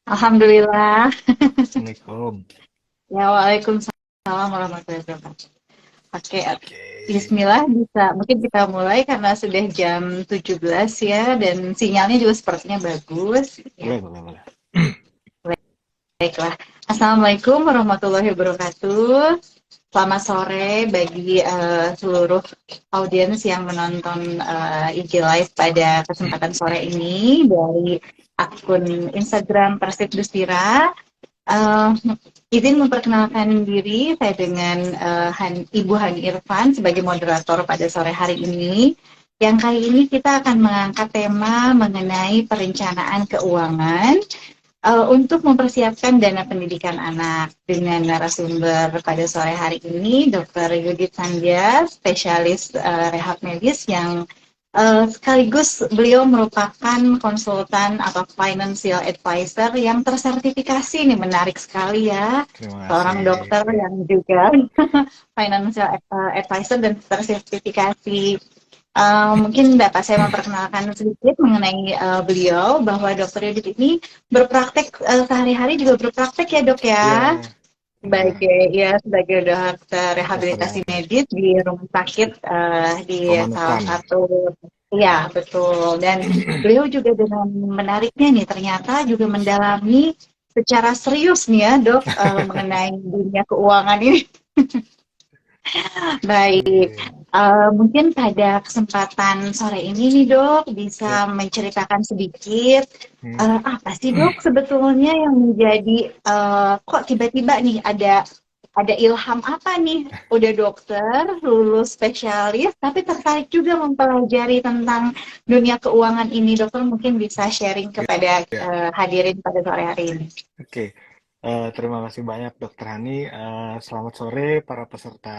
Alhamdulillah. Assalamualaikum. Ya, waalaikumsalam warahmatullahi wabarakatuh. Oke, Oke. Bismillah bisa. Mungkin kita mulai karena sudah jam 17 ya dan sinyalnya juga sepertinya bagus. Ya, Boleh, boleh, boleh. baiklah. Assalamualaikum warahmatullahi wabarakatuh. Selamat sore bagi seluruh audiens yang menonton IG Live pada kesempatan sore ini dari akun Instagram Persib Dustira. Eh, izin memperkenalkan diri, saya dengan Ibu Hani Irfan sebagai moderator pada sore hari ini. Yang kali ini kita akan mengangkat tema mengenai perencanaan keuangan untuk mempersiapkan dana pendidikan anak dengan narasumber pada sore hari ini, Dr. Yudit Sandya, spesialis rehab medis yang sekaligus beliau merupakan konsultan atau financial advisor yang tersertifikasi. Nih menarik sekali ya, Terima seorang dokter kasih. yang juga financial advisor dan tersertifikasi. Mungkin dapat saya memperkenalkan sedikit mengenai beliau bahwa Dokter Yudit ini berpraktek sehari-hari juga berpraktek ya dok ya, Ya, benar. sebagai dokter Dokter rehabilitasi yang medis di rumah sakit di salah Pamanukan. satu, ya betul. Dan beliau juga dengan menariknya nih ternyata juga mendalami secara serius nih ya dok mengenai dunia keuangan ini. Baik, Iya. mungkin pada kesempatan sore ini nih dok Ya. bisa menceritakan sedikit Hmm. apa sih dok sebetulnya yang menjadi kok tiba-tiba nih ada ilham apa nih udah dokter lulus spesialis tapi tertarik juga mempelajari tentang dunia keuangan ini, dokter mungkin bisa sharing kepada Ya. hadirin pada sore hari ini. Oke. Terima kasih banyak Dokter Hani. Selamat sore para peserta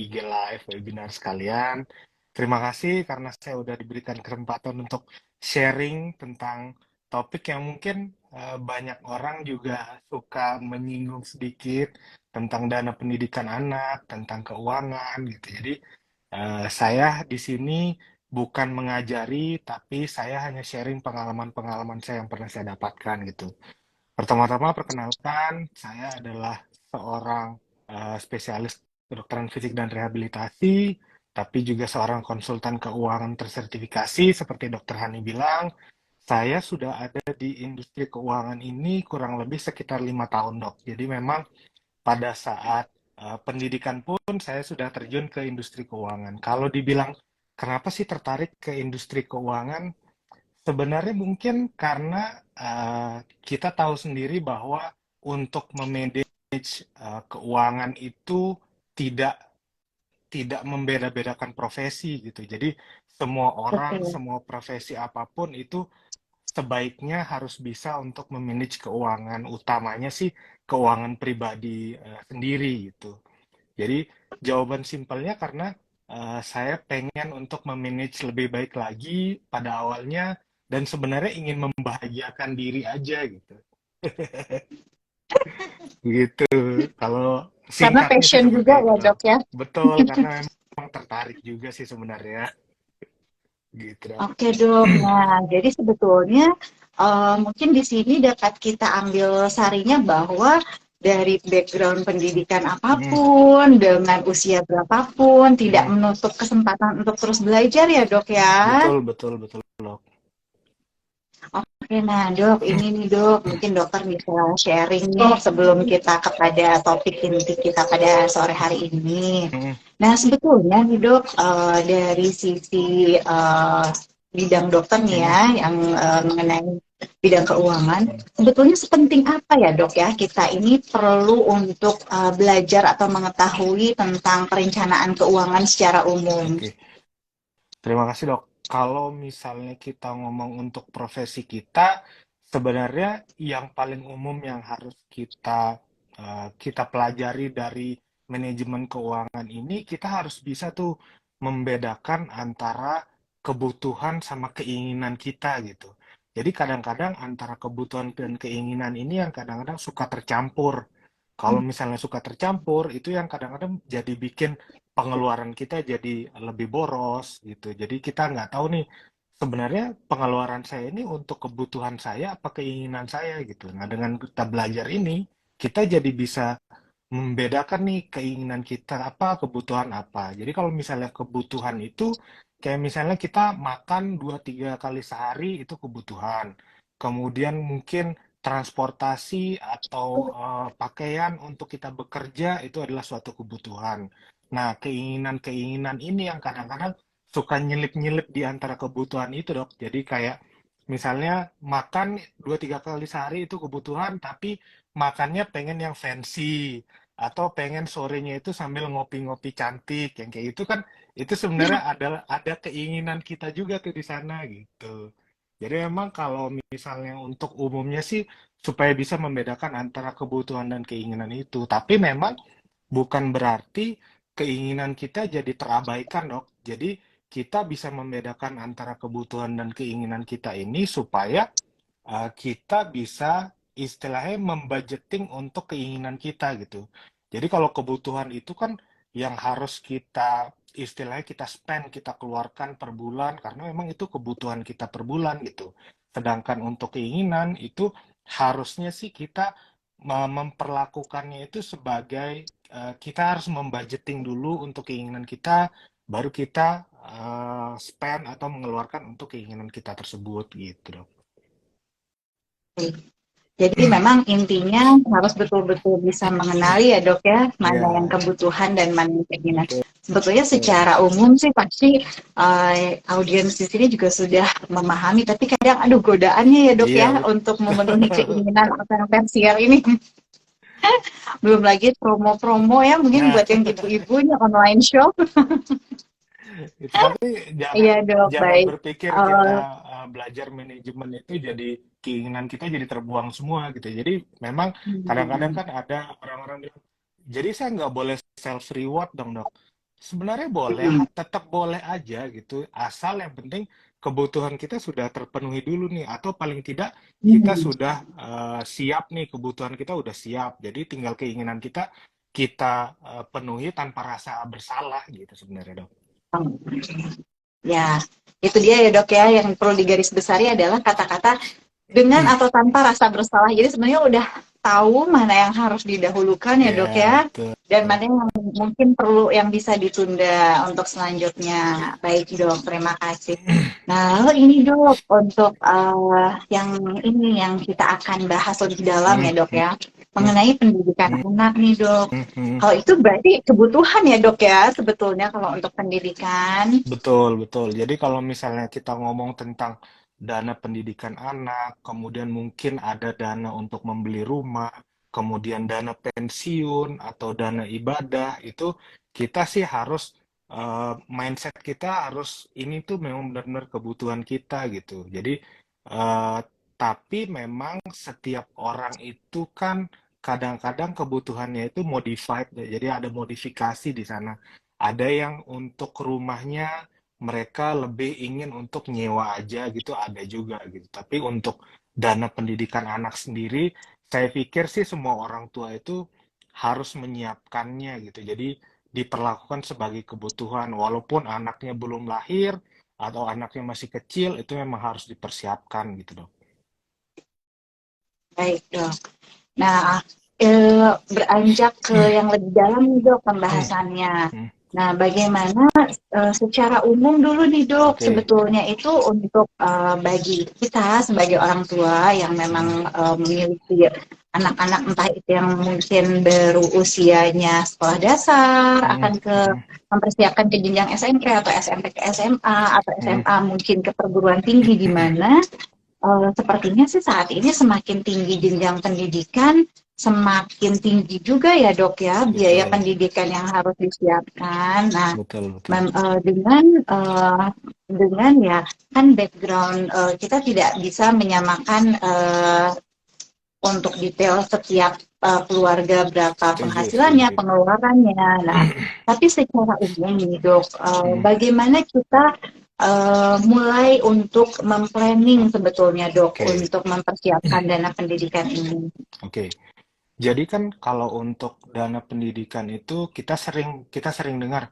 IG Live webinar sekalian. Terima kasih karena saya udah diberikan kesempatan untuk sharing tentang topik yang mungkin banyak orang juga suka menyinggung sedikit tentang dana pendidikan anak, tentang keuangan gitu. Jadi saya di sini bukan mengajari, tapi saya hanya sharing pengalaman-pengalaman saya yang pernah saya dapatkan gitu. Pertama-tama perkenalkan, saya adalah seorang spesialis kedokteran fisik dan rehabilitasi, tapi juga seorang konsultan keuangan tersertifikasi seperti Dokter Hani bilang. Saya sudah ada di industri keuangan ini kurang lebih sekitar 5 tahun, dok. Jadi memang pada saat pendidikan pun saya sudah terjun ke industri keuangan. Kalau dibilang kenapa sih tertarik ke industri keuangan? Sebenarnya mungkin karena kita tahu sendiri bahwa untuk memanage keuangan itu tidak tidak membeda-bedakan profesi gitu. Jadi semua orang, Betul. semua profesi apapun itu sebaiknya harus bisa untuk memanage keuangan. Utamanya sih keuangan pribadi sendiri gitu. Jadi jawaban simpelnya karena saya pengen untuk memanage lebih baik lagi pada awalnya dan sebenarnya ingin membahagiakan diri aja gitu. Gitu. Kalau Karena singkatnya sih passion seperti juga itu ya dong. dok ya. Betul, karena memang tertarik juga sih sebenarnya. Gitu dong. Oke dok, nah jadi sebetulnya mungkin di sini dapat kita ambil sarinya bahwa dari background pendidikan Hmm, apapun, dengan usia berapapun, tidak hmm. menutup kesempatan untuk terus belajar ya dok ya. Betul, betul, betul dok. Oke, nah dok, ini nih dok, mungkin dokter bisa sharing nih sebelum kita kepada topik inti kita pada sore hari ini. Hmm, Nah, sebetulnya nih dok, dari sisi bidang dokter nih hmm, ya, yang mengenai bidang keuangan, hmm. sebetulnya sepenting apa ya dok ya, kita ini perlu untuk belajar atau mengetahui tentang perencanaan keuangan secara umum. Oke. Terima kasih dok. Kalau misalnya kita ngomong untuk profesi kita, sebenarnya yang paling umum yang harus kita pelajari dari manajemen keuangan ini, kita harus bisa tuh membedakan antara kebutuhan sama keinginan kita gitu. Jadi kadang-kadang antara kebutuhan dan keinginan ini yang kadang-kadang suka tercampur. Kalau misalnya suka tercampur, itu yang kadang-kadang jadi bikin pengeluaran kita jadi lebih boros gitu. Jadi kita nggak tahu nih sebenarnya pengeluaran saya ini untuk kebutuhan saya apa keinginan saya gitu. Nah, dengan kita belajar ini, kita jadi bisa membedakan nih keinginan kita apa, kebutuhan apa. Jadi kalau misalnya kebutuhan itu kayak misalnya kita makan 2-3 kali sehari itu kebutuhan. Kemudian mungkin transportasi atau pakaian untuk kita bekerja itu adalah suatu kebutuhan. Nah, keinginan-keinginan ini yang kadang-kadang suka nyelip-nyelip di antara kebutuhan itu, Dok. Jadi kayak misalnya makan 2-3 kali sehari itu kebutuhan, tapi makannya pengen yang fancy atau pengen sorenya itu sambil ngopi-ngopi cantik yang kayak itu kan itu sebenarnya ada keinginan kita juga tuh di sana gitu. Jadi memang kalau misalnya untuk umumnya sih supaya bisa membedakan antara kebutuhan dan keinginan itu. Tapi memang bukan berarti keinginan kita jadi terabaikan, Dok. Jadi kita bisa membedakan antara kebutuhan dan keinginan kita ini supaya kita bisa istilahnya membudgeting untuk keinginan kita gitu. Jadi kalau kebutuhan itu kan yang harus kita istilahnya kita spend, kita keluarkan per bulan karena memang itu kebutuhan kita per bulan gitu. Sedangkan untuk keinginan itu harusnya sih kita memperlakukannya itu sebagai kita harus membudgeting dulu untuk keinginan kita, baru kita spend atau mengeluarkan untuk keinginan kita tersebut gitu dong. Jadi memang intinya harus betul-betul bisa mengenali ya dok ya, mana yang Iya, kebutuhan dan mana yang keinginan. betul. Sebetulnya secara umum sih pasti audiens di sini juga sudah memahami, tapi kadang aduh godaannya ya dok Iya, ya untuk memenuhi betul. keinginan orang tersier ini. Belum lagi promo-promo ya mungkin Nah, buat yang ibu-ibunya online shop. itu tapi jangan Iya dok, jangan baik. berpikir kita Eh, belajar manajemen itu jadi keinginan kita jadi terbuang semua gitu. Jadi memang kadang-kadang hmm, kan ada orang-orang bilang, jadi saya nggak boleh self reward dong dok. Sebenarnya boleh, hmm, tetap boleh aja gitu. Asal yang penting kebutuhan kita sudah terpenuhi dulu nih, atau paling tidak kita hmm. sudah siap nih, kebutuhan kita udah siap. Jadi tinggal keinginan kita penuhi tanpa rasa bersalah gitu sebenarnya dok. Ya, itu dia ya dok ya, yang perlu digarisbesari adalah kata-kata dengan atau tanpa rasa bersalah. Jadi sebenarnya udah tahu mana yang harus didahulukan ya dok Ya, ya, betul. dan mana yang mungkin perlu yang bisa ditunda untuk selanjutnya. Baik dok, terima kasih. Nah, lalu ini dok, untuk yang ini yang kita akan bahas lebih dalam Hmm, ya dok hmm, ya, mengenai pendidikan hmm, anak nih dok. hmm, hmm. Kalau itu berarti kebutuhan ya dok ya, sebetulnya kalau untuk pendidikan. Betul, betul. Jadi kalau misalnya kita ngomong tentang dana pendidikan anak, kemudian mungkin ada dana untuk membeli rumah, kemudian dana pensiun atau dana ibadah, itu kita sih harus mindset kita harus ini tuh memang benar-benar kebutuhan kita gitu. Jadi eh, tapi memang setiap orang itu kan kadang-kadang kebutuhannya itu modified, jadi ada modifikasi di sana. Ada yang untuk rumahnya mereka lebih ingin untuk nyewa aja gitu, ada juga gitu. Tapi untuk dana pendidikan anak sendiri, saya pikir sih semua orang tua itu harus menyiapkannya gitu. Jadi diperlakukan sebagai kebutuhan, walaupun anaknya belum lahir atau anaknya masih kecil, itu memang harus dipersiapkan gitu dong. Baik dok. Nah, beranjak ke yang lebih dalam nih dok Hmm, pembahasannya. hmm, Nah, bagaimana secara umum dulu nih dok, oke. sebetulnya itu untuk bagi kita sebagai orang tua yang memang Hmm, memiliki anak-anak entah itu yang mungkin baru usianya sekolah dasar, hmm, akan ke hmm, mempersiapkan ke jenjang SMP atau SMP ke SMA atau hmm, SMA mungkin ke perguruan tinggi di mana sepertinya sih saat ini semakin tinggi jenjang pendidikan, semakin tinggi juga ya dok ya biaya betul, pendidikan yang harus disiapkan. Nah, betul, betul. dengan ya kan background kita tidak bisa menyamakan untuk detail setiap keluarga berapa Setuju, penghasilannya, setuju. pengeluarannya. Nah, tapi secara umum nih dok, Hmm, bagaimana kita mulai untuk memplanning sebetulnya dok oke, untuk mempersiapkan dana pendidikan ini. oke. Jadi kan kalau untuk dana pendidikan itu kita sering dengar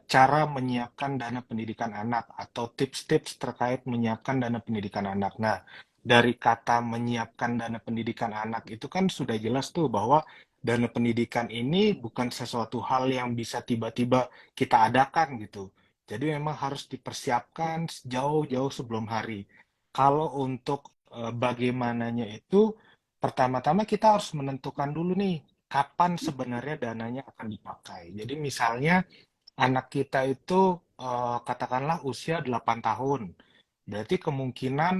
cara menyiapkan dana pendidikan anak atau tips-tips terkait menyiapkan dana pendidikan anak. Nah, dari kata menyiapkan dana pendidikan anak itu kan sudah jelas tuh bahwa dana pendidikan ini bukan sesuatu hal yang bisa tiba-tiba kita adakan gitu. Jadi memang harus dipersiapkan jauh-jauh sebelum hari. Kalau untuk bagaimananya itu pertama-tama kita harus menentukan dulu nih, kapan sebenarnya dananya akan dipakai. Jadi misalnya anak kita itu katakanlah usia 8 tahun. Berarti kemungkinan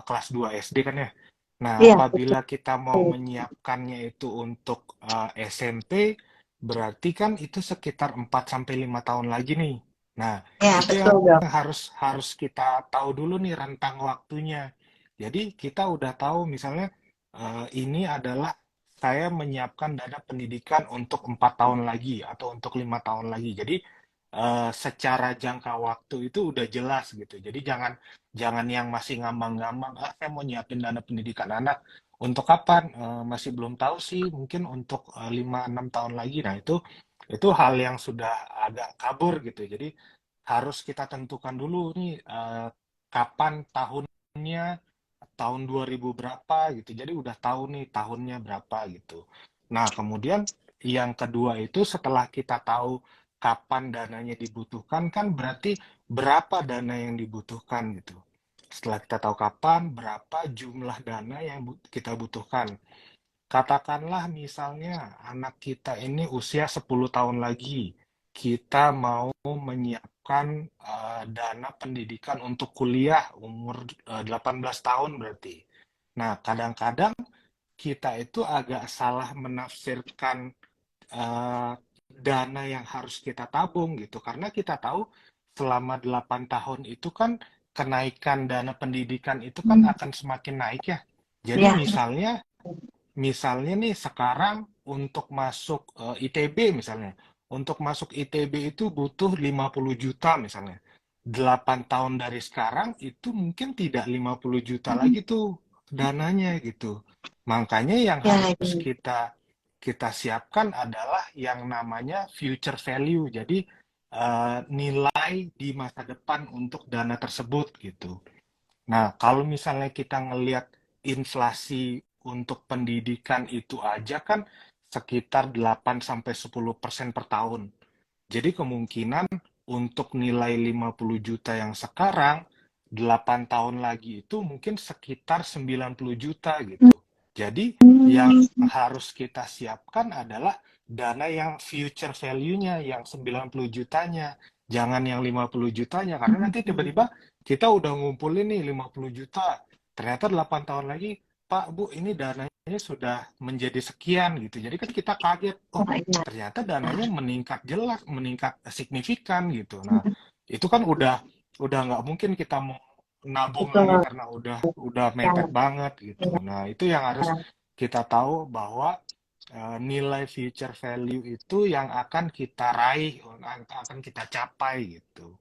kelas 2 SD kan ya. Nah, Iya, betul. apabila kita mau menyiapkannya itu untuk SMP, berarti kan itu sekitar 4 sampai 5 tahun lagi nih. Nah, Ya, itu yang betul dong. harus harus kita tahu dulu nih rentang waktunya. Jadi kita udah tahu misalnya ini adalah saya menyiapkan dana pendidikan untuk 4 tahun lagi atau untuk 5 tahun lagi. Jadi secara jangka waktu itu udah jelas gitu. Jadi jangan jangan yang masih ngambang-ngambang, ah saya mau nyiapin dana pendidikan anak untuk kapan? Masih belum tahu sih, mungkin untuk 5-6 tahun lagi. Nah itu hal yang sudah agak kabur gitu. Jadi harus kita tentukan dulu nih kapan tahunnya, tahun 2000 berapa gitu. Jadi udah tahu nih tahunnya berapa gitu. Nah, kemudian yang kedua itu setelah kita tahu kapan dananya dibutuhkan kan berarti berapa dana yang dibutuhkan gitu. Setelah kita tahu kapan, berapa jumlah dana yang kita butuhkan. Katakanlah misalnya anak kita ini usia 10 tahun lagi, kita mau menyiapkan dana pendidikan untuk kuliah umur 18 tahun berarti. Nah, kadang-kadang kita itu agak salah menafsirkan eh, dana yang harus kita tabung gitu karena kita tahu selama 8 tahun itu kan kenaikan dana pendidikan itu kan Hmm. akan semakin naik ya. Jadi Ya, misalnya nih sekarang untuk masuk ITB misalnya. Untuk masuk ITB itu butuh 50 juta misalnya. 8 tahun dari sekarang itu mungkin tidak 50 juta lagi tuh dananya gitu. Makanya yang ya, harus ya. kita kita siapkan adalah yang namanya future value. Jadi nilai di masa depan untuk dana tersebut gitu. Nah, kalau misalnya kita ngelihat inflasi untuk pendidikan itu aja kan sekitar 8-10% per tahun. Jadi kemungkinan untuk nilai 50 juta yang sekarang, 8 tahun lagi itu mungkin sekitar 90 juta gitu. Jadi yang Hmm. harus kita siapkan adalah dana yang future value-nya, yang 90 jutanya. Jangan yang 50 jutanya, karena nanti tiba-tiba kita udah ngumpulin nih 50 juta. Ternyata 8 tahun lagi, Pak, Bu, ini dananya sudah menjadi sekian gitu. Jadi kan kita kaget, Oh, oh iya. ternyata dananya meningkat jelas, meningkat signifikan gitu. Nah, itu kan udah nggak mungkin kita mau nabung lagi Betul. karena udah Ya, mepet banget gitu. ya. Nah, itu yang harus kita tahu bahwa nilai future value itu yang akan kita raih, akan kita capai gitu.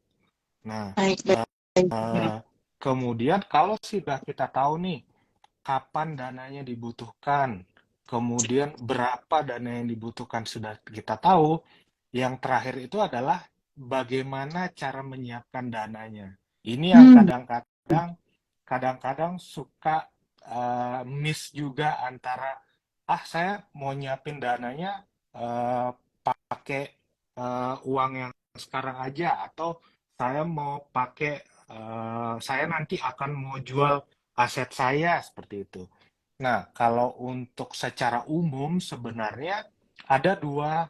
Nah, Baik, baik. Ya. eh, kemudian kalau sudah kita tahu nih kapan dananya dibutuhkan, kemudian berapa dana yang dibutuhkan sudah kita tahu, yang terakhir itu adalah bagaimana cara menyiapkan dananya. Ini yang Hmm. kadang-kadang suka miss juga antara saya mau nyiapin dananya pakai uang yang sekarang aja atau saya mau pakai saya nanti akan mau jual aset saya seperti itu. Nah, kalau untuk secara umum sebenarnya ada dua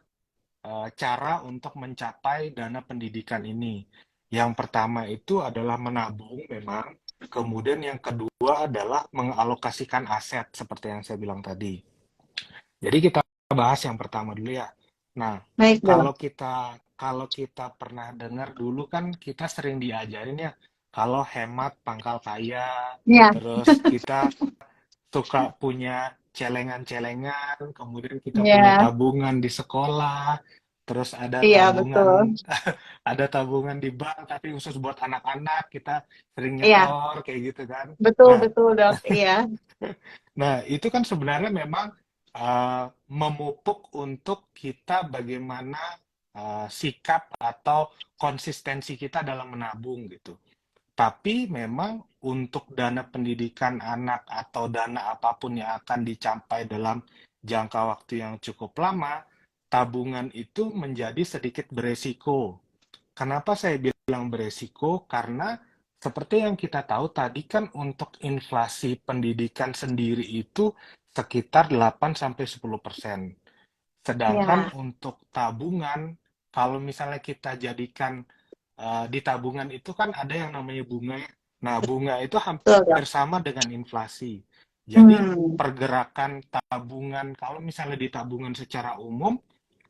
cara untuk mencapai dana pendidikan ini. Yang pertama itu adalah menabung memang, kemudian yang kedua adalah mengalokasikan aset seperti yang saya bilang tadi. Jadi kita bahas yang pertama dulu ya. Nah, Baik, kalau dong. kita kalau kita pernah dengar dulu kan kita sering diajarin ya, kalau hemat pangkal kaya, Ya, terus kita suka punya celengan-celengan, kemudian kita punya ya, tabungan di sekolah, terus ada iya, betul. tabungan ada tabungan di bank tapi khusus buat anak-anak, kita sering Iya, nyetor kayak gitu kan. betul, Nah, betul, dok. Iya. nah itu kan sebenarnya memang memupuk untuk kita bagaimana sikap atau konsistensi kita dalam menabung gitu. Tapi memang untuk dana pendidikan anak atau dana apapun yang akan dicapai dalam jangka waktu yang cukup lama, tabungan itu menjadi sedikit beresiko. Kenapa saya bilang beresiko? Karena seperti yang kita tahu tadi kan untuk inflasi pendidikan sendiri itu sekitar 8-10%. Sedangkan Ya, untuk tabungan, kalau misalnya kita jadikan di tabungan itu kan ada yang namanya bunga. Nah, bunga itu betul hampir dok. sama dengan inflasi. Jadi Hmm. pergerakan tabungan, kalau misalnya di tabungan secara umum,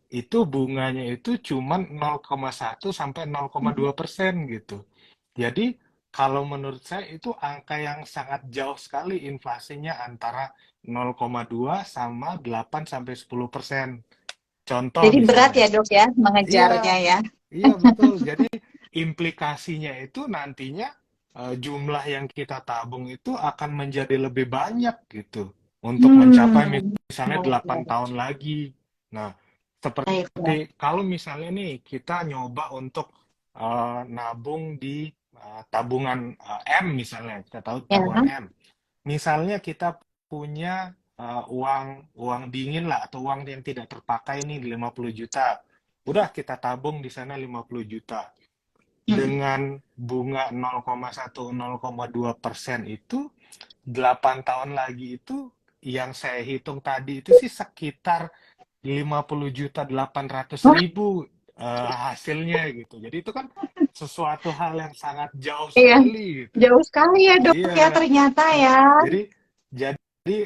itu bunganya itu cuma 0,1 sampai 0,2% gitu. Jadi kalau menurut saya itu angka yang sangat jauh sekali inflasinya antara 0,2 sama 8 sampai 10%. Contoh Jadi berat misalnya, ya dok ya iya, mengejarnya ya. iya betul. Jadi implikasinya itu nantinya jumlah yang kita tabung itu akan menjadi lebih banyak gitu untuk mencapai Hmm. misalnya Baik, 8 baik. tahun lagi. Nah, Baik, seperti baik. kalau misalnya nih kita nyoba untuk nabung di tabungan M misalnya, kita tahu Ya. tabungan M. Misalnya kita punya uang uang dingin lah atau uang yang tidak terpakai nih 50 juta. Udah kita tabung di sana 50 juta. Hmm. Dengan bunga 0,1-0,2% itu 8 tahun lagi itu yang saya hitung tadi itu sih sekitar 50 juta 800 Wah, ribu hasilnya gitu. Jadi itu kan sesuatu hal yang sangat jauh iya. sekali gitu. Jauh sekali ya dok Iya, ya ternyata ya. jadi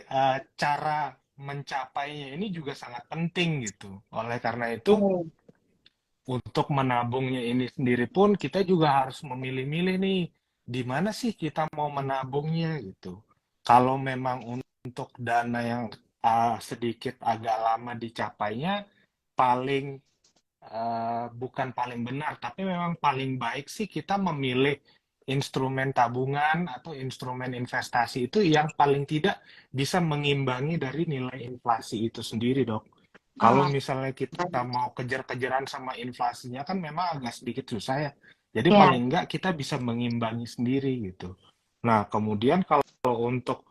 cara mencapainya ini juga sangat penting gitu. Oleh karena itu, Hmm. untuk menabungnya ini sendiri pun kita juga harus memilih-milih nih, di mana sih kita mau menabungnya gitu. Kalau memang untuk dana yang sedikit agak lama dicapainya, paling bukan paling benar, tapi memang paling baik sih kita memilih instrumen tabungan atau instrumen investasi itu yang paling tidak bisa mengimbangi dari nilai inflasi itu sendiri, Dok. Kalau Oh, misalnya kita baik. mau kejar-kejaran sama inflasinya kan memang agak sedikit susah ya. Jadi Ya. paling enggak kita bisa mengimbangi sendiri gitu. Nah, kemudian kalau untuk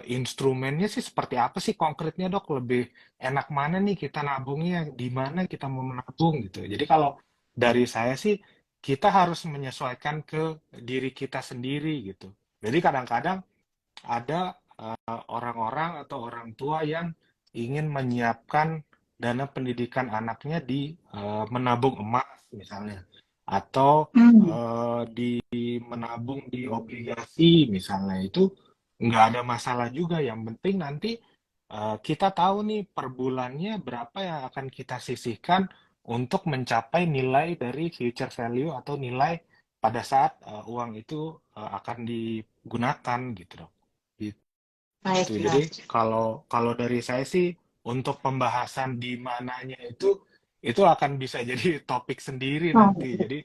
instrumennya sih seperti apa sih konkretnya, Dok? Lebih enak mana nih kita nabungnya, di mana kita mau menabung gitu. Jadi kalau dari saya sih kita harus menyesuaikan ke diri kita sendiri gitu. Jadi kadang-kadang ada orang-orang atau orang tua yang ingin menyiapkan dana pendidikan anaknya di menabung emas misalnya atau Hmm. di menabung di obligasi misalnya itu nggak ada masalah juga. Yang penting nanti kita tahu nih per bulannya berapa yang akan kita sisihkan untuk mencapai nilai dari future value atau nilai pada saat uang itu akan digunakan gitu dong. Baik, Gitu. Jadi baik. kalau kalau dari saya sih untuk pembahasan di mananya itu akan bisa jadi topik sendiri nanti. Oh, Jadi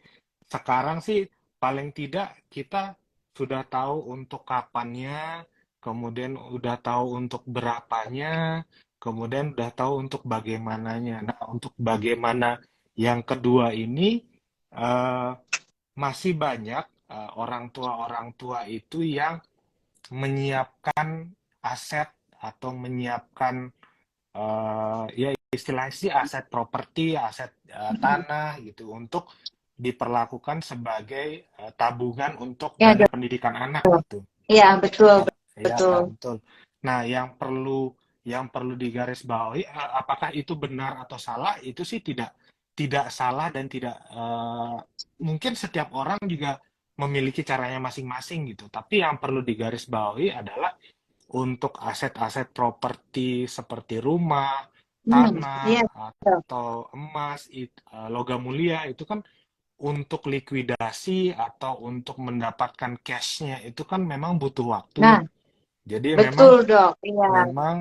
sekarang sih paling tidak kita sudah tahu untuk kapannya, kemudian udah tahu untuk berapanya, kemudian udah tahu untuk bagaimananya. Nah, untuk bagaimana yang kedua ini eh, masih banyak orang tua itu yang menyiapkan aset atau menyiapkan ya istilahnya sih aset properti, aset hmm. tanah gitu untuk diperlakukan sebagai tabungan untuk Ya dana dok. pendidikan anak gitu. Iya betul, Iya betul. kan, betul. Nah, yang perlu digarisbawahi apakah itu benar atau salah itu sih tidak tidak salah dan tidak mungkin setiap orang juga memiliki caranya masing-masing gitu. Tapi yang perlu digarisbawahi adalah untuk aset-aset properti seperti rumah, Hmm. tanah, Iya dok. atau emas, logam mulia itu kan untuk likuidasi atau untuk mendapatkan cashnya itu kan memang butuh waktu ya. Nah, Jadi memang betul dok. Iya. memang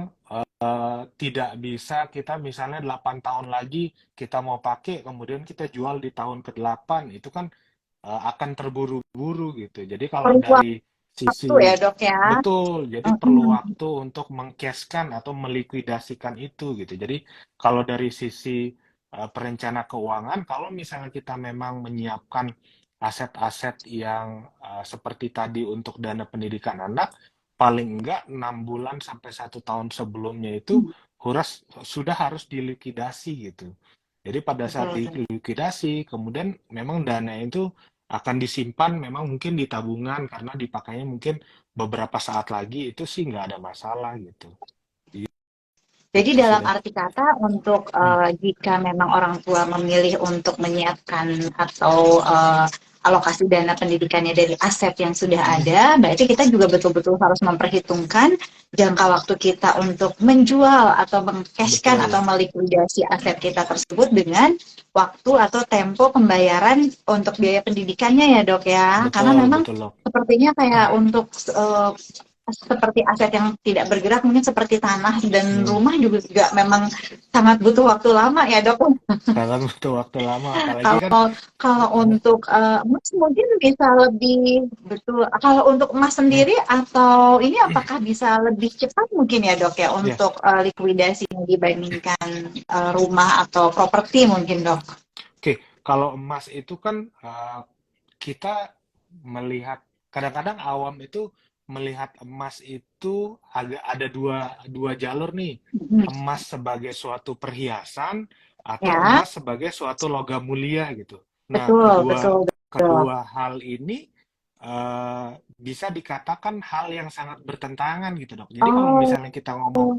tidak bisa kita misalnya 8 tahun lagi kita mau pakai kemudian kita jual di tahun ke-8 itu kan akan terburu-buru gitu. Jadi kalau Peluang. dari sisi Waktu ya dok ya. betul. Jadi perlu Mm-mm. waktu untuk mengcashkan atau melikuidasikan itu gitu. Jadi kalau dari sisi perencana keuangan, kalau misalnya kita memang menyiapkan aset-aset yang seperti tadi untuk dana pendidikan anak, paling enggak 6 bulan sampai 1 tahun sebelumnya itu sudah harus dilikuidasi gitu. Jadi pada saat Betul, betul. dilikuidasi, kemudian memang dana itu akan disimpan memang mungkin di tabungan karena dipakainya mungkin beberapa saat lagi itu sih nggak ada masalah gitu. Jadi Itu sih dalam dok. arti kata untuk Hmm, jika memang orang tua memilih untuk menyiapkan atau alokasi dana pendidikannya dari aset yang sudah hmm, ada, berarti kita juga betul-betul harus memperhitungkan jangka waktu kita untuk menjual atau mengcashkan atau betul, melikuidasi aset kita tersebut dengan waktu atau tempo pembayaran untuk biaya pendidikannya ya dok ya. Karena betul, memang betul dok. sepertinya kayak untuk seperti aset yang tidak bergerak mungkin seperti tanah dan Hmm, rumah juga memang sangat butuh waktu lama ya dok. sangat butuh waktu lama apalagi kan Kalau kalau eh, untuk emas mungkin bisa lebih betul. Kalau untuk emas hmm, sendiri atau ini apakah bisa lebih cepat mungkin ya dok ya ya untuk likuidasinya dibandingkan rumah atau properti mungkin dok. oke. Kalau emas itu kan kita melihat kadang-kadang awam itu melihat emas itu agak ada dua dua jalur nih. Hmm. Emas sebagai suatu perhiasan atau Ya emas sebagai suatu logam mulia gitu. Nah, betul kedua betul betul. kedua hal ini bisa dikatakan hal yang sangat bertentangan gitu, Dok. Jadi kalau Oh, misalnya kita ngomong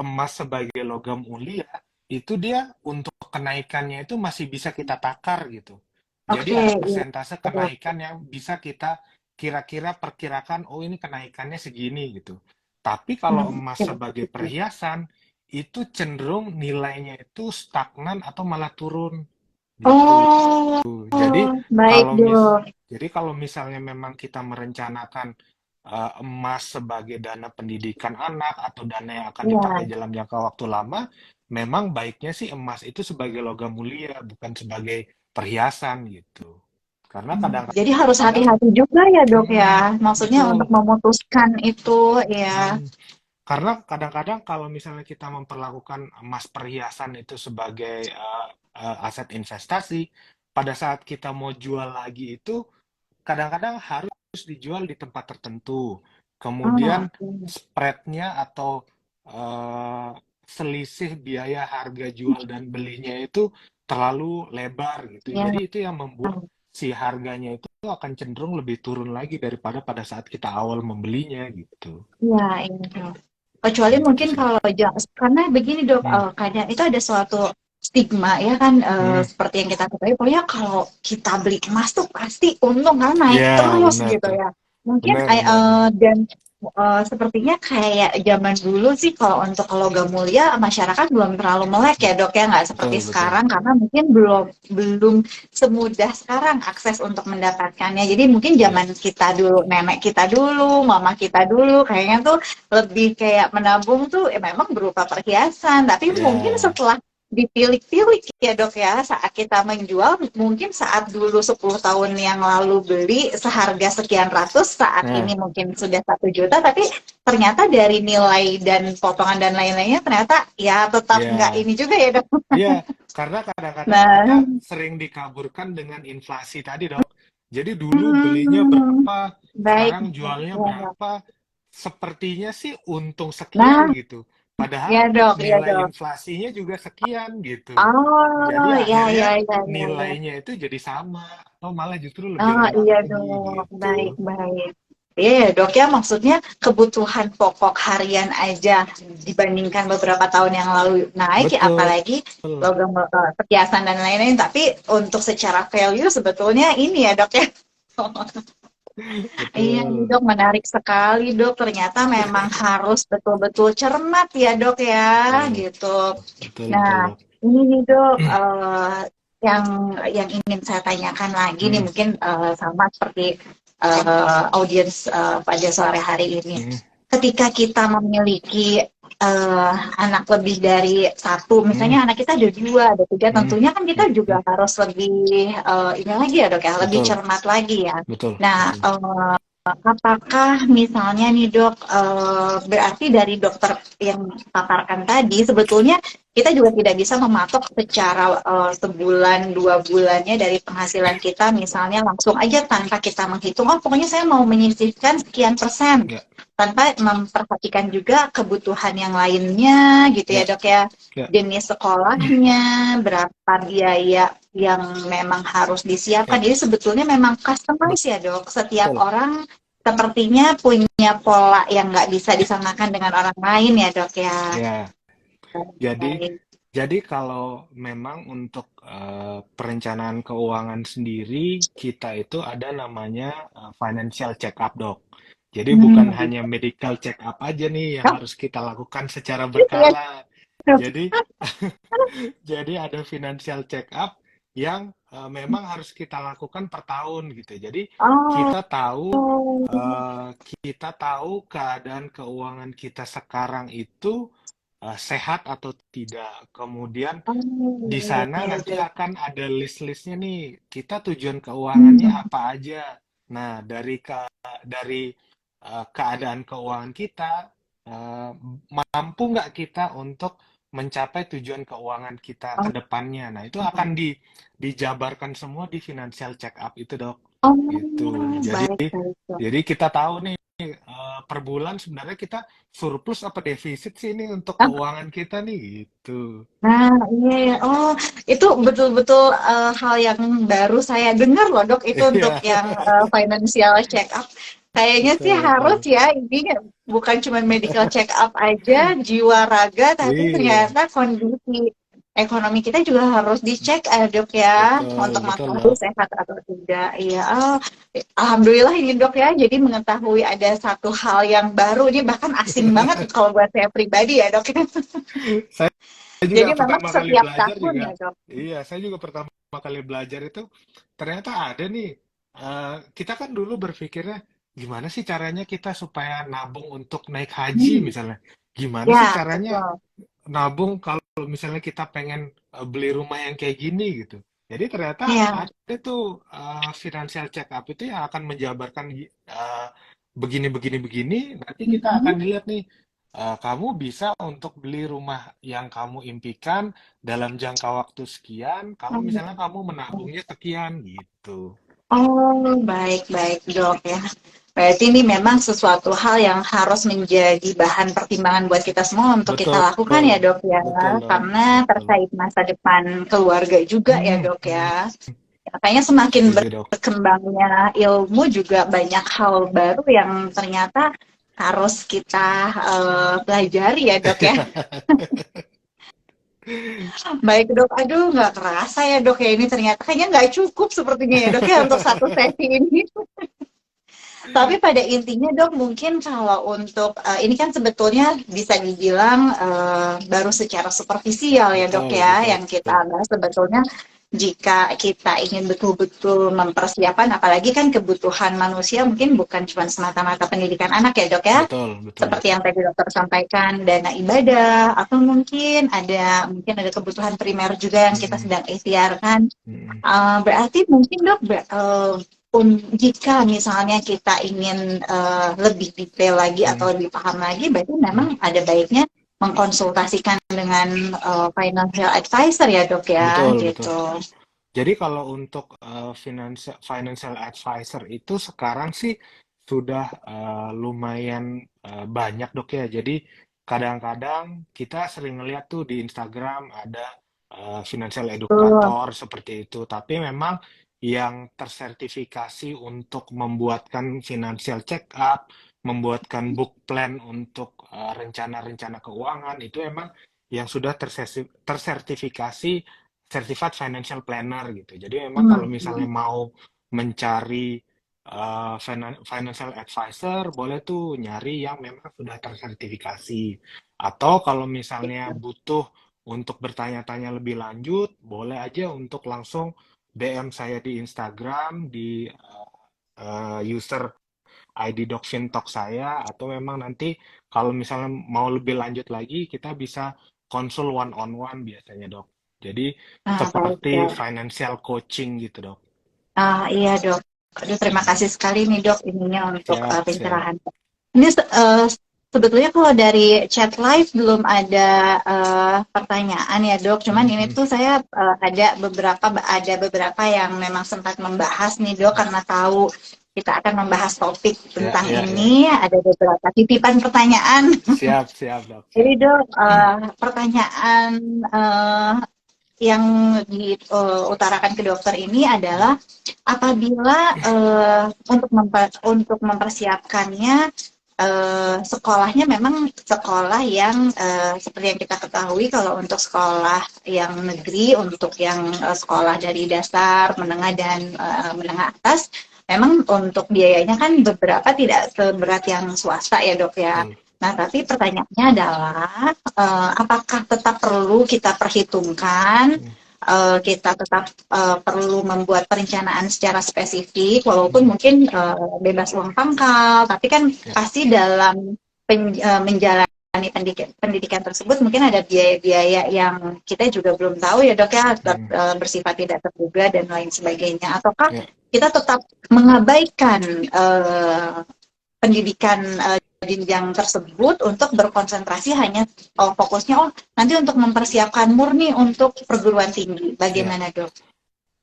emas sebagai logam mulia, itu dia untuk kenaikannya itu masih bisa kita takar gitu. Jadi oke ada iya persentase betul. kenaikan yang bisa kita kira-kira perkirakan, oh ini kenaikannya segini gitu. Tapi kalau emas Oke. sebagai perhiasan, itu cenderung nilainya itu stagnan atau malah turun gitu. Oh, Jadi baik kalau dok. kalau misalnya memang kita merencanakan emas sebagai dana pendidikan anak atau dana yang akan dipakai Iya. dalam jangka waktu lama, memang baiknya sih emas itu sebagai logam mulia, bukan sebagai perhiasan gitu. Karena Jadi harus kadang-kadang, hati-hati juga ya dok ya. Maksudnya untuk betul. memutuskan itu ya. Hmm, karena kadang-kadang kalau misalnya kita memperlakukan emas perhiasan itu sebagai aset investasi, pada saat kita mau jual lagi itu kadang-kadang harus dijual di tempat tertentu. Kemudian Oh, oke. spreadnya atau eh, selisih biaya harga jual dan belinya itu terlalu lebar gitu. Ya, Jadi itu yang membuat si harganya itu akan cenderung lebih turun lagi daripada pada saat kita awal membelinya gitu. ya ini dok. Kecuali Gitu mungkin sih dok. kalau karena begini dok, Hmm. kadang itu ada suatu stigma ya kan, Hmm. seperti yang kita ketahui, pokoknya kalau kita beli emas tuh pasti untung kan naik Ya terus benar gitu tuh. ya. Mungkin Benar benar benar. dan sepertinya kayak zaman dulu sih kalau untuk logam mulia masyarakat belum terlalu melek ya dok ya, nggak seperti Betul betul. sekarang karena mungkin belum belum semudah sekarang akses untuk mendapatkannya. Jadi mungkin Ya. zaman kita dulu, nenek kita dulu, mama kita dulu, kayaknya tuh lebih kayak menabung tuh memang berupa perhiasan, tapi mungkin Ya. setelah dipilih-pilih ya dok ya saat kita menjual mungkin saat dulu 10 tahun yang lalu beli seharga sekian ratus saat Nah, ini mungkin sudah 1 juta tapi ternyata dari nilai dan potongan dan lain-lainnya ternyata ya tetap nggak ya. ini juga ya dok. Iya, karena kadang-kadang kita Nah, sering dikaburkan dengan inflasi tadi, Dok. Jadi dulu belinya hmm, berapa, baik. sekarang jualnya berapa. Sepertinya sih untung sekian Nah, gitu. Padahal ya dok, ya nilai dok. inflasinya juga sekian gitu. Jadi Oh, ya, akhirnya ya, ya, ya, ya. nilainya itu jadi sama atau malah justru lebih Oh rendah iya lagi dong, gitu. baik-baik. Iya ya dok ya, maksudnya kebutuhan pokok harian aja dibandingkan beberapa tahun yang lalu naik ya, Betul, apalagi logam perhiasan dan lain-lain. Tapi untuk secara value sebetulnya ini ya dok ya. Iya nih betul. dok, menarik sekali dok. Ternyata memang harus betul-betul cermat ya dok ya, Betul, gitu. betul, Nah, betul, Dok. ini nih dok, yang yang ingin saya tanyakan lagi nih Hmm, mungkin sama seperti audiens pada sore hari ini. hmm, Ketika kita memiliki anak lebih dari satu, hmm, misalnya anak kita ada dua, ada tiga, hmm, tentunya kan kita hmm, juga hmm. harus lebih ini lagi ya dok ya, lebih Betul, cermat lagi ya. betul, Nah, betul. Apakah misalnya nih dok, berarti dari dokter yang paparkan tadi, sebetulnya kita juga tidak bisa mematok secara sebulan, 2 bulannya dari penghasilan kita, misalnya langsung aja tanpa kita menghitung, oh pokoknya saya mau menyisihkan sekian persen, Ya, tanpa memperhatikan juga kebutuhan yang lainnya gitu ya ya, dok ya, ya, jenis sekolahnya, berapa biaya yang memang harus disiapkan. ya, Jadi sebetulnya memang customize ya dok, setiap betul. orang sepertinya punya pola yang nggak bisa disamakan dengan orang lain ya dok ya. Ya, jadi Baik. jadi kalau memang untuk perencanaan keuangan sendiri, kita itu ada namanya financial check up, Dok. Jadi bukan hanya Gitu. medical check up aja nih yang Oh, harus kita lakukan secara gitu ya berkala. dok. Jadi jadi ada financial check up yang memang harus kita lakukan per tahun gitu. Jadi Oh, kita tahu kita tahu keadaan keuangan kita sekarang itu sehat atau tidak. Kemudian di oh, sana iya nanti dok. akan ada list-listnya nih. Kita tujuan keuangannya Hmm. apa aja. Nah, dari keadaan keuangan kita, eh, mampu nggak kita untuk mencapai tujuan keuangan kita ke Oh, depannya. Nah, itu akan dijabarkan semua di financial check up itu, Dok. Gitu. oh, Jadi baik baik dok. jadi kita tahu nih per bulan sebenarnya kita surplus apa defisit sih ini untuk Ah, keuangan kita nih gitu. nah, iya ya. Oh, itu betul-betul hal yang baru saya dengar loh dok. Itu untuk Iya, yang financial check up. Kayaknya sih betul harus betul. ya ini bukan cuma medical check up aja, jiwa raga, tapi Iya, ternyata kondisi ekonomi kita juga harus dicek dok ya betul untuk betul mengetahui dok. sehat atau tidak. Iya, oh, alhamdulillah ini dok ya. Jadi mengetahui ada satu hal yang baru ini bahkan asing banget kalau buat saya pribadi ya dok. Saya juga Jadi memang pertama kali setiap belajar tahun juga, ya dok. iya saya juga pertama kali belajar itu ternyata ada nih. Kita kan dulu berpikirnya gimana sih caranya kita supaya nabung untuk naik haji Hmm. misalnya. Gimana sih Ya, caranya betul. nabung kalau misalnya kita pengen beli rumah yang kayak gini gitu. Jadi ternyata Iya. ada tuh financial check up itu yang akan menjabarkan begini begini begini. Nanti kita akan Mhm. lihat nih kamu bisa untuk beli rumah yang kamu impikan dalam jangka waktu sekian. Kalau misalnya kamu menabungnya sekian gitu. Oh, baik-baik dok ya. Berarti ini memang sesuatu hal yang harus menjadi bahan pertimbangan buat kita semua untuk kita Betul, lakukan ya dok ya. betul dok, Karena betul. terkait masa depan keluarga juga ya dok ya. Makanya semakin Setuju dok. berkembangnya ilmu juga banyak hal baru yang ternyata harus kita pelajari ya dok ya. Baik dok, aduh nggak kerasa ya dok ya ini ternyata kayaknya nggak cukup sepertinya ya dok ya untuk satu sesi ini. Tapi pada intinya dok mungkin kalau untuk ini kan sebetulnya bisa dibilang baru secara superficial ya dok Betul, ya betul. yang kita bahas sebetulnya jika kita ingin betul-betul mempersiapkan apalagi kan kebutuhan manusia mungkin bukan cuma semata-mata pendidikan anak ya dok ya Betul, betul dok. seperti yang tadi dokter sampaikan dana ibadah atau mungkin ada kebutuhan primer juga yang kita Mm-mm, sedang ikhtiarkan. mm-mm, Berarti mungkin dok jika misalnya kita ingin lebih detail lagi atau mm-mm, lebih paham lagi berarti memang mm. ada baiknya mengkonsultasikan dengan financial advisor ya dok ya Betul, betul. gitu. Jadi kalau untuk financial advisor itu sekarang sih sudah lumayan banyak dok ya. Jadi kadang-kadang kita sering ngeliat tuh di Instagram ada financial Betul. educator seperti itu. Tapi memang yang tersertifikasi untuk membuatkan financial check up, membuatkan book plan untuk rencana-rencana keuangan itu emang yang sudah tersertifikasi Certified Financial Planner gitu. Jadi memang kalau misalnya Hmm. mau mencari financial advisor, boleh tuh nyari yang memang sudah tersertifikasi. Atau kalau misalnya butuh untuk bertanya-tanya lebih lanjut, boleh aja untuk langsung DM saya di Instagram di user ID Docfintalk saya atau memang nanti kalau misalnya mau lebih lanjut lagi kita bisa konsul one on one biasanya dok. Jadi Baik seperti dok. financial coaching gitu dok. Iya dok. Aduh, terima kasih sekali nih dok ininya untuk Siap, siap. pencerahan. Ini sebetulnya kalau dari chat live belum ada pertanyaan ya dok. Cuman ini Mhm. tuh saya ada beberapa yang memang sempat membahas nih dok karena tahu kita akan membahas topik Ya, tentang ya, ya. ini. Ada beberapa titipan pertanyaan. Siap, siap, Dok, Jadi siap. dok, pertanyaan yang diutarakan ke dokter ini adalah apabila untuk mempersiapkannya sekolahnya memang sekolah yang seperti yang kita ketahui kalau untuk sekolah yang negeri, untuk yang sekolah dari dasar, menengah dan menengah atas, memang untuk biayanya kan beberapa tidak seberat yang swasta ya dok ya. Betul. Nah tapi pertanyaannya adalah apakah tetap perlu kita perhitungkan Hmm, kita tetap perlu membuat perencanaan secara spesifik, walaupun hmm, mungkin bebas uang pangkal, tapi kan ya, pasti dalam menjalani pendidikan tersebut mungkin ada biaya-biaya yang kita juga belum tahu ya dok ya, hmm, bersifat tidak terduga dan lain sebagainya. Ataukah ya. kita tetap mengabaikan pendidikan jenjang tersebut untuk berkonsentrasi hanya fokusnya nanti untuk mempersiapkan murni untuk perguruan tinggi. Ya. Bagaimana dok?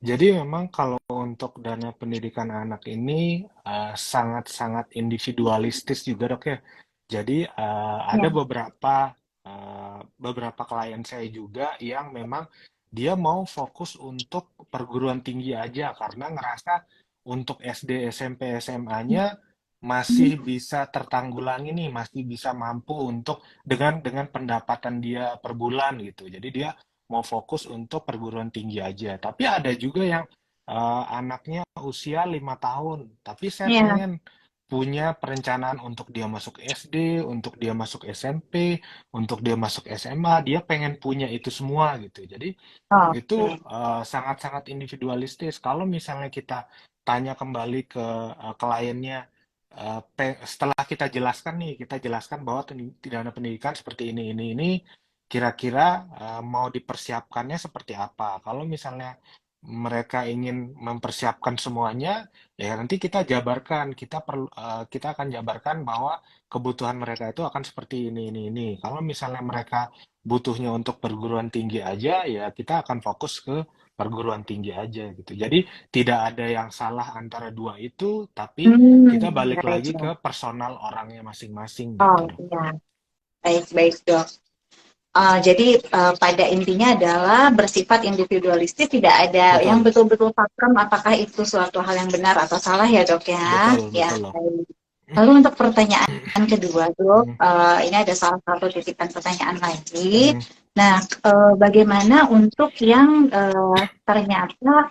Jadi memang kalau untuk dana pendidikan anak ini sangat-sangat individualistis juga dok ya. Jadi ada Ya. beberapa klien saya juga yang memang dia mau fokus untuk perguruan tinggi aja karena ngerasa untuk SD, SMP, SMA-nya masih bisa tertanggulangi nih, masih bisa mampu untuk dengan pendapatan dia per bulan gitu. Jadi dia mau fokus untuk perguruan tinggi aja. Tapi ada juga yang anaknya usia 5 tahun, tapi saya Ya. pengen punya perencanaan untuk dia masuk SD, untuk dia masuk SMP, untuk dia masuk SMA, dia pengen punya itu semua gitu. Jadi itu Oke. sangat-sangat individualistis. Kalau misalnya kita tanya kembali ke kliennya, setelah kita jelaskan nih, kita jelaskan bahwa dana pendidikan seperti ini, kira-kira mau dipersiapkannya seperti apa. Kalau misalnya mereka ingin mempersiapkan semuanya, ya nanti kita jabarkan, kita akan jabarkan bahwa kebutuhan mereka itu akan seperti ini. Kalau misalnya mereka butuhnya untuk perguruan tinggi aja, ya kita akan fokus ke perguruan tinggi aja gitu. Jadi tidak ada yang salah antara dua itu, tapi kita balik Baik lagi dok. ke personal orangnya masing-masing Oh gitu. iya, baik-baik dok. Jadi pada intinya adalah bersifat individualistis, tidak ada yang Betul, betul-betul pakem apakah itu suatu hal yang benar atau salah ya dok ya. betul, Ya, betul loh. baik. Lalu untuk pertanyaan kedua dok, Hmm, ini ada salah satu titipan pertanyaan lagi. hmm, Nah, bagaimana untuk yang ternyata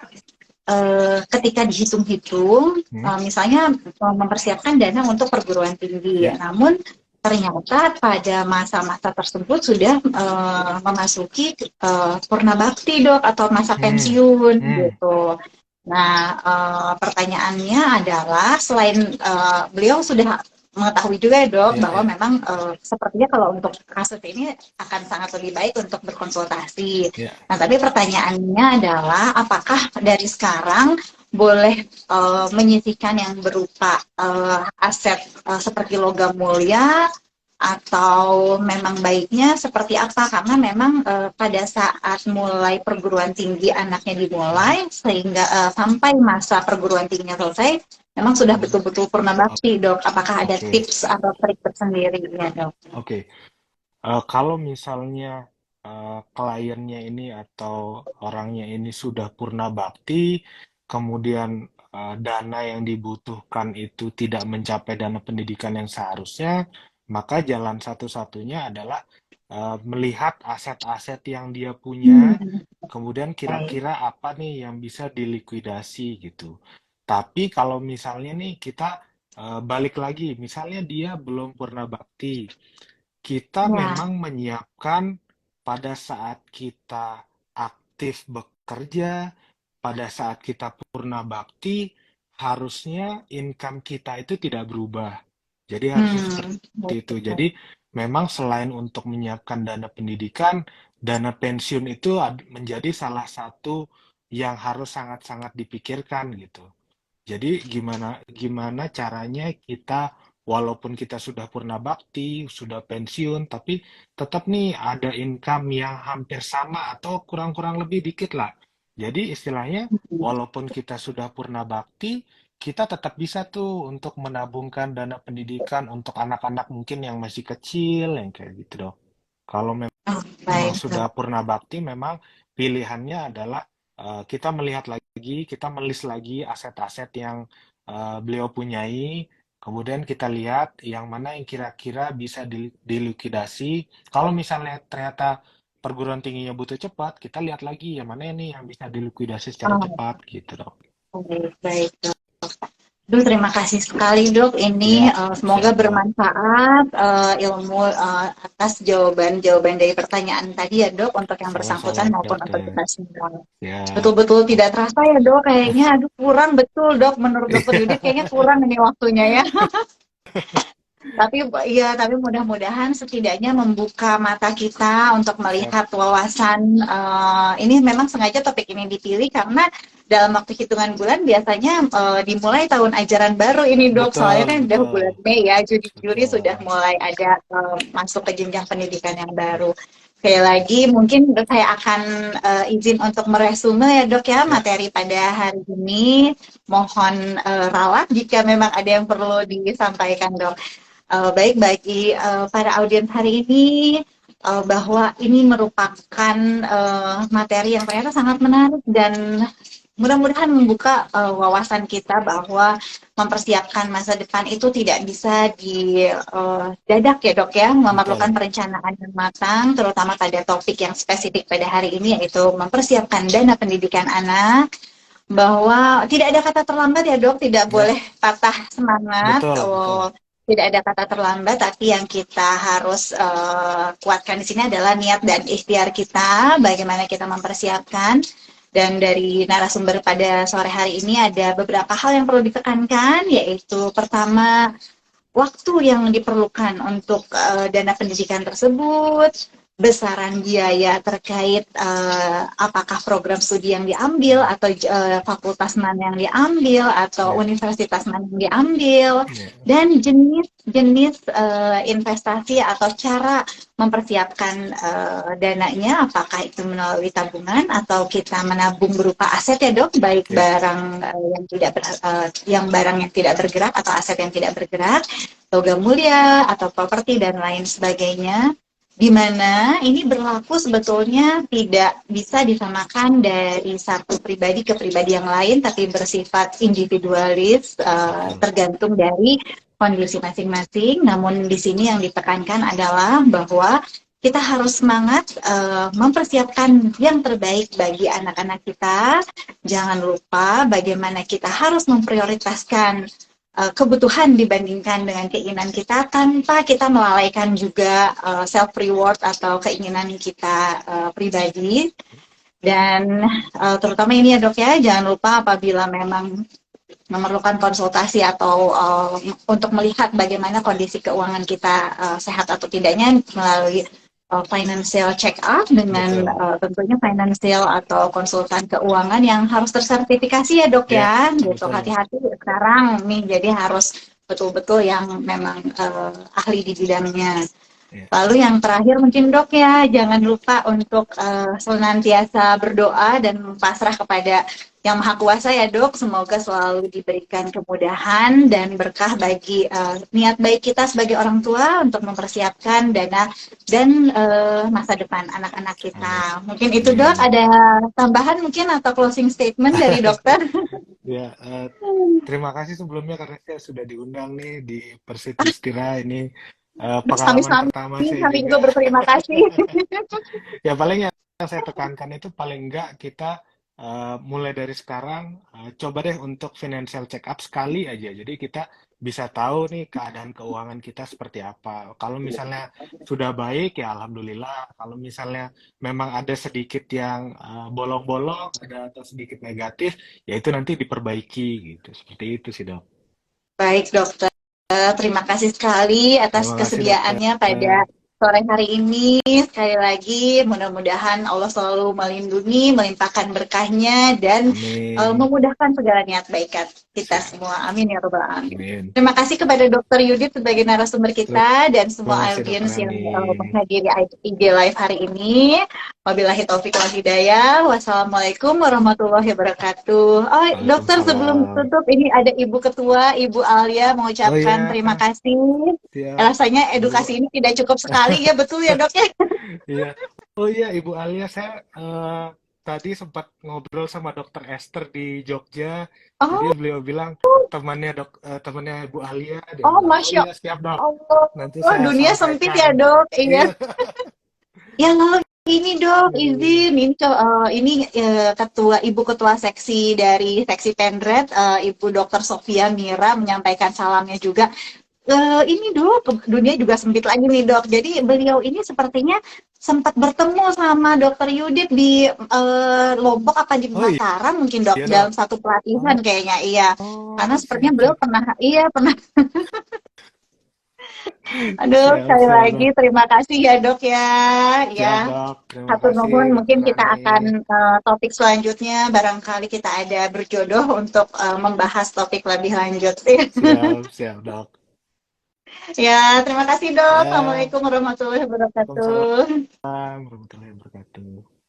ketika dihitung-hitung, hmm, misalnya mempersiapkan dana untuk perguruan tinggi, ya, namun ternyata pada masa-masa tersebut sudah memasuki purna bakti dok atau masa hmm, pensiun hmm, gitu. Nah, pertanyaannya adalah selain beliau sudah mengetahui juga ya dok ya, bahwa ya, memang sepertinya kalau untuk kasus ini akan sangat lebih baik untuk berkonsultasi. ya. Nah, tapi pertanyaannya adalah apakah dari sekarang boleh menyisihkan yang berupa aset seperti logam mulia atau memang baiknya seperti apa? Karena memang pada saat mulai perguruan tinggi anaknya Hmm, dimulai sehingga sampai masa perguruan tingginya selesai, memang sudah hmm. betul-betul purna bakti, dok. Apakah ada Oke, tips atau trik tersendiri ya, dok? oke. Kalau misalnya kliennya ini atau orangnya ini sudah purna bakti, kemudian dana yang dibutuhkan itu tidak mencapai dana pendidikan yang seharusnya, maka jalan satu-satunya adalah melihat aset-aset yang dia punya, Hmm, kemudian baik. kira-kira apa nih yang bisa dilikuidasi gitu. Tapi kalau misalnya nih kita balik lagi, misalnya dia belum purna bakti, kita Ya. memang menyiapkan pada saat kita aktif bekerja, pada saat kita purna bakti, harusnya income kita itu tidak berubah. Jadi harusnya Hmm, seperti baik, itu. Jadi baik. memang selain untuk menyiapkan dana pendidikan, dana pensiun itu menjadi salah satu yang harus sangat-sangat dipikirkan gitu. Jadi gimana gimana caranya kita walaupun kita sudah purna bakti, sudah pensiun, tapi tetap nih ada income yang hampir sama atau kurang-kurang lebih dikit lah. Jadi istilahnya walaupun kita sudah purna bakti, kita tetap bisa tuh untuk menabungkan dana pendidikan untuk anak-anak mungkin yang masih kecil, yang kayak gitu dong. Kalau Oh, memang baik sudah dok. purna bakti, memang pilihannya adalah kita melihat lagi, kita melis lagi aset-aset yang beliau punyai, kemudian kita lihat yang mana yang kira-kira bisa dilikuidasi. Kalau misalnya ternyata perguruan tingginya butuh cepat, kita lihat lagi yang mana ini yang bisa dilikuidasi secara Oh, cepat gitu dong. baik, baik dok. Duh, terima kasih sekali dok. Ini Ya, semoga siap dok. bermanfaat ilmu atas jawaban-jawaban dari pertanyaan tadi ya dok untuk yang Sama-sama bersangkutan maupun untuk dokter. kita semua. Siap. Betul-betul tidak terasa ya dok. Kayaknya aduh kurang betul dok. Menurut dokter Yudit kayaknya kurang ini waktunya ya. Tapi mudah-mudahan setidaknya membuka mata kita untuk Siap. melihat wawasan. Ini memang sengaja topik ini dipilih karena dalam waktu hitungan bulan biasanya dimulai tahun ajaran baru ini dok. Soalnya Betul, kan udah betul. bulan Mei ya, Juni-Juli sudah Betul. mulai ada masuk ke jenjang pendidikan yang baru. Sekali lagi mungkin saya akan izin untuk meresume ya dok ya Ya, materi pada hari ini. Mohon ralat jika memang ada yang perlu disampaikan dok. Baik bagi para audiens hari ini bahwa ini merupakan materi yang ternyata sangat menarik dan mudah-mudahan membuka wawasan kita bahwa mempersiapkan masa depan itu tidak bisa didadak ya dok ya, memerlukan betul. perencanaan yang matang, terutama pada topik yang spesifik pada hari ini yaitu mempersiapkan dana pendidikan anak, bahwa tidak ada kata terlambat ya dok, tidak Ya, boleh patah semangat. betul, betul. Tidak ada kata terlambat, tapi yang kita harus kuatkan di sini adalah niat dan ikhtiar kita, bagaimana kita mempersiapkan. Dan dari narasumber pada sore hari ini ada beberapa hal yang perlu ditekankan, yaitu pertama, waktu yang diperlukan untuk dana pendidikan tersebut, besaran biaya terkait apakah program studi yang diambil atau fakultas mana yang diambil atau Ya, universitas mana yang diambil, ya, dan jenis-jenis investasi atau cara mempersiapkan dananya, apakah itu melalui tabungan atau kita menabung berupa aset ya dok, baik ya, barang yang barang yang tidak bergerak atau aset yang tidak bergerak, logam mulia atau properti dan lain sebagainya, di mana ini berlaku sebetulnya tidak bisa disamakan dari satu pribadi ke pribadi yang lain, tapi bersifat individualis, betul. tergantung dari kondisi masing-masing. Namun di sini yang ditekankan adalah bahwa kita harus semangat mempersiapkan yang terbaik bagi anak-anak kita. Jangan lupa bagaimana kita harus memprioritaskan kebutuhan dibandingkan dengan keinginan kita tanpa kita melalaikan juga self reward atau keinginan kita pribadi. Dan terutama ini ya dok ya, jangan lupa apabila memang memerlukan konsultasi atau untuk melihat bagaimana kondisi keuangan kita sehat atau tidaknya melalui financial check up dengan Betul. tentunya financial atau konsultan keuangan yang harus tersertifikasi ya dok Ya, ya, gitu. betul. Hati-hati sekarang nih, jadi harus betul-betul yang memang ahli di bidangnya. Ya, Lalu yang terakhir mungkin dok ya, jangan lupa untuk senantiasa berdoa dan pasrah kepada Yang Maha Kuasa ya dok. Semoga selalu diberikan kemudahan dan berkah bagi niat baik kita sebagai orang tua untuk mempersiapkan dana dan masa depan anak-anak amin. kita. Mungkin itu dok, Amin. ada tambahan mungkin atau closing statement dari dokter? Ya, terima kasih sebelumnya karena saya sudah diundang nih di Persiti Stira ini. Pengalaman Sami-sami, pertama saya kami juga juga. berterima kasih. Ya paling yang saya tekankan itu paling enggak kita mulai dari sekarang coba deh untuk financial check up sekali aja. Jadi kita bisa tahu nih keadaan keuangan kita seperti apa. Kalau misalnya sudah baik ya alhamdulillah. Kalau misalnya memang ada sedikit yang bolong-bolong, ada atau sedikit negatif, ya itu nanti diperbaiki gitu. Seperti itu sih, Dok. Baik dokter, terima kasih sekali atas Terima kasih, dokter. kesediaannya pada sore hari ini. Sekali lagi, mudah-mudahan Allah selalu melindungi, melimpahkan berkahnya, dan Amin. memudahkan segala niat baik Siap. kita semua. Amin ya Rabbal Alamin. Amin. Terima kasih kepada Dokter Yudit sebagai narasumber kita dan Terima semua kasih Dokter audiens yang Hani. menghadiri IG Live hari ini. Wabillahi taufiq wal hidayah. Wassalamualaikum warahmatullahi wabarakatuh. Oh, dokter, sebelum Waalaikumsalam. ditutup ini ada Ibu Ketua, Ibu Alia Oh mengucapkan iya, terima kasih. siap. Rasanya Ibu, edukasi ini tidak cukup sekali ya, betul ya dok ya? iya. Oh iya, Ibu Alia, saya tadi sempat ngobrol sama Dokter Esther di Jogja. Jadi Oh, beliau bilang temannya Ibu Alia. Dia oh, bilang, oh Masya iya siap dok. Allah. Nanti Oh, saya dunia sempit sampaikan. ya dok, iya. Iya. Ya lalu ini dok, Iya. izin ini ketua ibu ketua seksi dari seksi Pendret, Ibu Dokter Sofia Mira menyampaikan salamnya juga. Ini dok, dunia juga sempit lagi nih dok. Jadi beliau ini sepertinya sempat bertemu sama Dokter Yudit di Lombok apa di Oh Mataram mungkin dok iya dok. dalam satu pelatihan Oh, kayaknya iya. Karena oh sepertinya siap beliau siap. pernah iya pernah. Aduh, Siap sekali siap lagi dok. terima kasih ya dok ya. Ya, Siap dok. Terima satu kasih nuhun mungkin Dokter kita Hani. akan topik selanjutnya barangkali kita ada berjodoh untuk membahas topik lebih lanjut. Siap siap dok. Ya, terima kasih dok. Ya, Assalamualaikum warahmatullahi Waalaikumsalam wabarakatuh. warahmatullahi wabarakatuh.